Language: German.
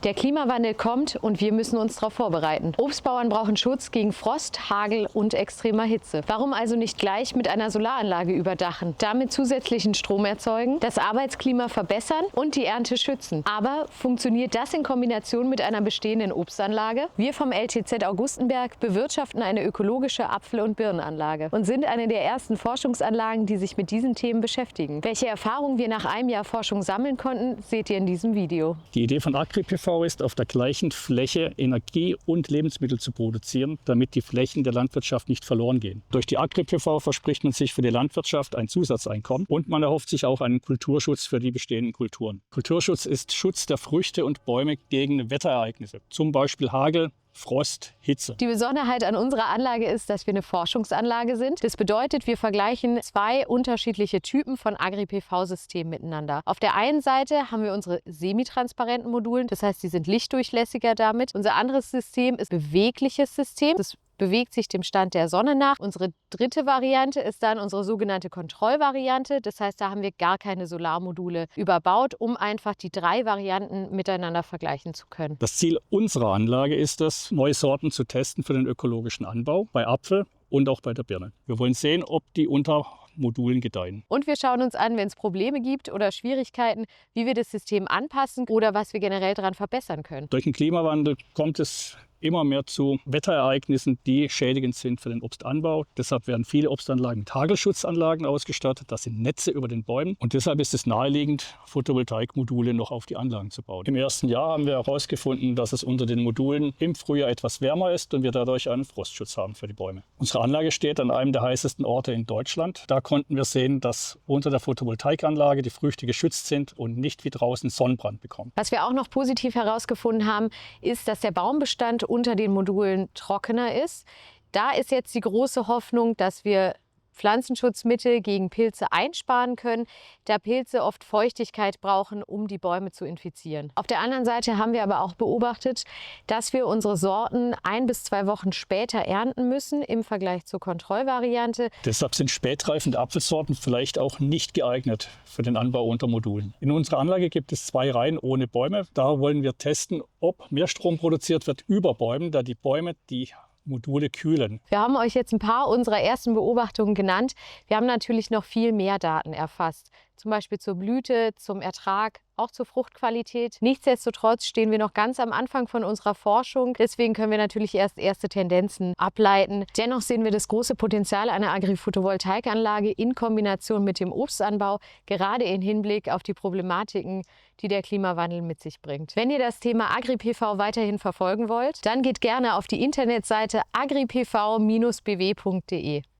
Der Klimawandel kommt und wir müssen uns darauf vorbereiten. Obstbauern brauchen Schutz gegen Frost, Hagel und extremer Hitze. Warum also nicht gleich mit einer Solaranlage überdachen, damit zusätzlichen Strom erzeugen, das Arbeitsklima verbessern und die Ernte schützen? Aber funktioniert das in Kombination mit einer bestehenden Obstanlage? Wir vom LTZ Augustenberg bewirtschaften eine ökologische Apfel- und Birnenanlage und sind eine der ersten Forschungsanlagen, die sich mit diesen Themen beschäftigen. Welche Erfahrungen wir nach einem Jahr Forschung sammeln konnten, seht ihr in diesem Video. Die Idee von AgriPV ist, auf der gleichen Fläche Energie und Lebensmittel zu produzieren, damit die Flächen der Landwirtschaft nicht verloren gehen. Durch die AgriPV verspricht man sich für die Landwirtschaft ein Zusatzeinkommen und man erhofft sich auch einen Kulturschutz für die bestehenden Kulturen. Kulturschutz ist Schutz der Früchte und Bäume gegen Wetterereignisse, zum Beispiel Hagel, Frost, Hitze. Die Besonderheit an unserer Anlage ist, dass wir eine Forschungsanlage sind. Das bedeutet, wir vergleichen zwei unterschiedliche Typen von Agri-PV-Systemen miteinander. Auf der einen Seite haben wir unsere semitransparenten Module, das heißt, die sind lichtdurchlässiger damit. Unser anderes System ist ein bewegliches System. Das bewegt sich dem Stand der Sonne nach. Unsere dritte Variante ist dann unsere sogenannte Kontrollvariante. Das heißt, da haben wir gar keine Solarmodule überbaut, um einfach die drei Varianten miteinander vergleichen zu können. Das Ziel unserer Anlage ist es, neue Sorten zu testen für den ökologischen Anbau bei Apfel und auch bei der Birne. Wir wollen sehen, ob die unter Modulen gedeihen. Und wir schauen uns an, wenn es Probleme gibt oder Schwierigkeiten, wie wir das System anpassen oder was wir generell daran verbessern können. Durch den Klimawandel kommt es immer mehr zu Wetterereignissen, die schädigend sind für den Obstanbau. Deshalb werden viele Obstanlagen mit Hagelschutzanlagen ausgestattet. Das sind Netze über den Bäumen. Und deshalb ist es naheliegend, Photovoltaikmodule noch auf die Anlagen zu bauen. Im ersten Jahr haben wir herausgefunden, dass es unter den Modulen im Frühjahr etwas wärmer ist und wir dadurch einen Frostschutz haben für die Bäume. Unsere Anlage steht an einem der heißesten Orte in Deutschland. Da konnten wir sehen, dass unter der Photovoltaikanlage die Früchte geschützt sind und nicht wie draußen Sonnenbrand bekommen. Was wir auch noch positiv herausgefunden haben, ist, dass der Baumbestand unter den Modulen trockener ist. Da ist jetzt die große Hoffnung, dass wir Pflanzenschutzmittel gegen Pilze einsparen können, da Pilze oft Feuchtigkeit brauchen, um die Bäume zu infizieren. Auf der anderen Seite haben wir aber auch beobachtet, dass wir unsere Sorten 1 bis 2 Wochen später ernten müssen im Vergleich zur Kontrollvariante. Deshalb sind spätreifende Apfelsorten vielleicht auch nicht geeignet für den Anbau unter Modulen. In unserer Anlage gibt es 2 Reihen ohne Bäume. Da wollen wir testen, ob mehr Strom produziert wird über Bäumen, da die Bäume die Module kühlen. Wir haben euch jetzt ein paar unserer ersten Beobachtungen genannt. Wir haben natürlich noch viel mehr Daten erfasst, zum Beispiel zur Blüte, zum Ertrag, auch zur Fruchtqualität. Nichtsdestotrotz stehen wir noch ganz am Anfang von unserer Forschung. Deswegen können wir natürlich erst erste Tendenzen ableiten. Dennoch sehen wir das große Potenzial einer Agri-Photovoltaikanlage in Kombination mit dem Obstanbau, gerade im Hinblick auf die Problematiken, die der Klimawandel mit sich bringt. Wenn ihr das Thema AgriPV weiterhin verfolgen wollt, dann geht gerne auf die Internetseite agripv-bw.de.